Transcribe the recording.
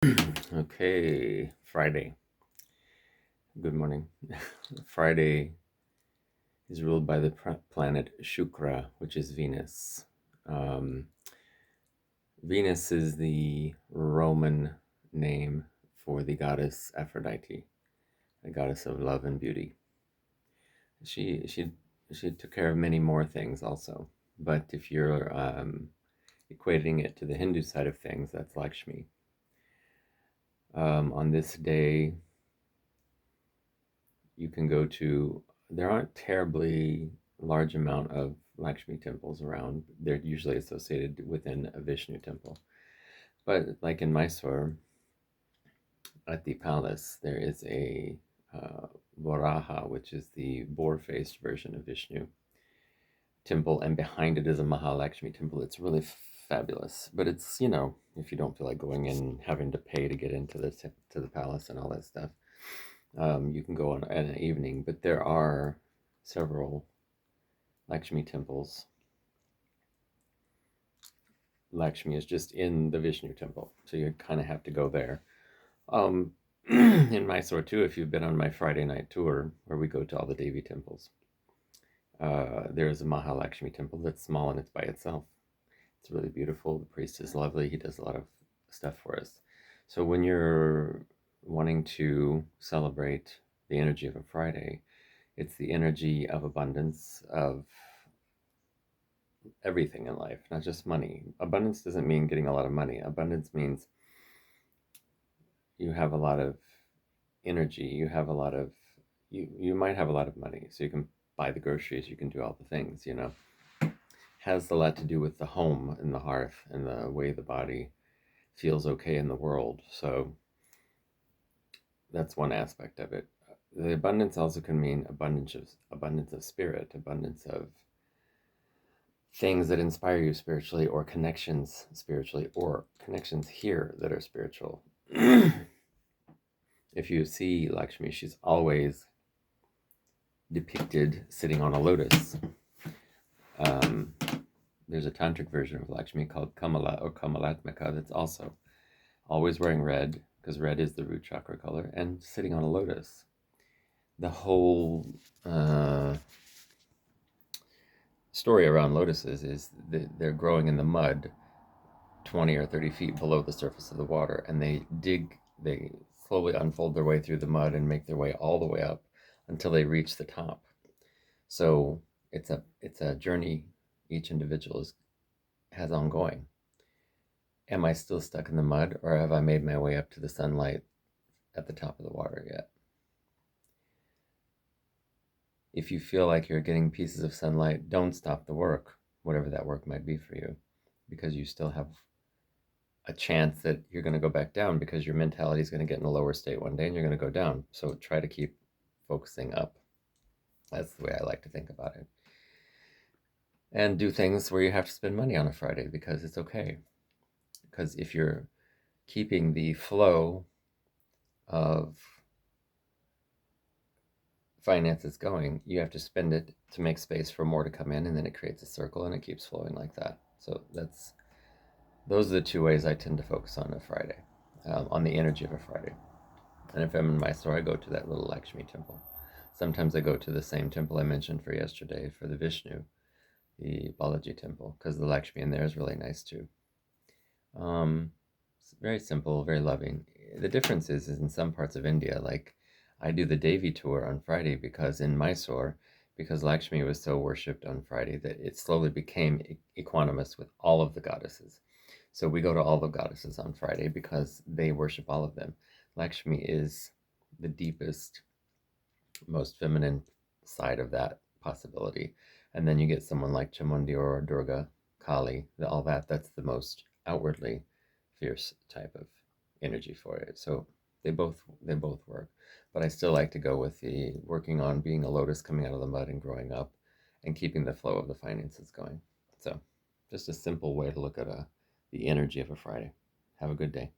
Okay, Friday. Good morning. Friday is ruled by the planet Shukra, which is Venus. Um, Venus is the Roman name for the goddess Aphrodite, the goddess of love and beauty. She she she took care of many more things also, but if you're equating it to the Hindu side of things, that's Lakshmi. On this day, you can go to, there aren't terribly large amount of Lakshmi temples around. They're usually associated within a Vishnu temple. But like in Mysore, at the palace, there is a uh, Varaha, which is the boar-faced version of Vishnu temple, and behind it is a Mahalakshmi temple. It's really fabulous, but it's, if you don't feel like going in, having to pay to get into the palace and all that stuff, you can go on at an evening. But there are several Lakshmi temples. Lakshmi is just in the Vishnu temple, so you kind of have to go there. In Mysore too, if you've been on my Friday night tour where we go to all the Devi temples, there's a Mahalakshmi temple that's small and it's by itself. It's really beautiful. The priest is lovely. He does a lot of stuff for us. So when you're wanting to celebrate the energy of a Friday, it's the energy of abundance, of everything in life, not just money. Abundance doesn't mean getting a lot of money. Abundance means you have a lot of energy. You might have a lot of money, so you can buy the groceries, you can do all the things. Has a lot to do with the home and the hearth and the way the body feels okay in the world. So that's one aspect of it. The abundance also can mean abundance of spirit, abundance of things that inspire you spiritually, or connections spiritually, or connections here that are spiritual. If you see Lakshmi, she's always depicted sitting on a lotus. Um, there's a tantric version of Lakshmi called Kamala or Kamalatmika that's also always wearing red, because red is the root chakra color, and sitting on a lotus. The whole story around lotuses is that they're growing in the mud 20 or 30 feet below the surface of the water, and they slowly unfold their way through the mud and make their way all the way up until they reach the top. So it's a journey each individual has ongoing. Am I still stuck in the mud, or have I made my way up to the sunlight at the top of the water yet? If you feel like you're getting pieces of sunlight, don't stop the work, whatever that work might be for you, because you still have a chance that you're going to go back down, because your mentality is going to get in a lower state one day and you're going to go down. So try to keep focusing up. That's the way I like to think about it. And do things where you have to spend money on a Friday, because it's okay. Because if you're keeping the flow of finances going, you have to spend it to make space for more to come in, and then it creates a circle and it keeps flowing like that. So those are the two ways I tend to focus on a Friday, on the energy of a Friday. And if I'm in Mysore, I go to that little Lakshmi temple. Sometimes I go to the same temple I mentioned for yesterday for the Vishnu, the Balaji temple, because the Lakshmi in there is really nice too. It's very simple, very loving. The difference is in some parts of India, like I do the Devi tour on Friday, because in Mysore, because Lakshmi was so worshipped on Friday, that it slowly became equanimous with all of the goddesses. So we go to all the goddesses on Friday because they worship all of them. Lakshmi is the deepest, most feminine side of that possibility. And then you get someone like Chamundi or Durga, Kali, all that's the most outwardly fierce type of energy for it. So they both work. But I still like to go with the working on being a lotus coming out of the mud and growing up and keeping the flow of the finances going. So just a simple way to look at the energy of a Friday. Have a good day.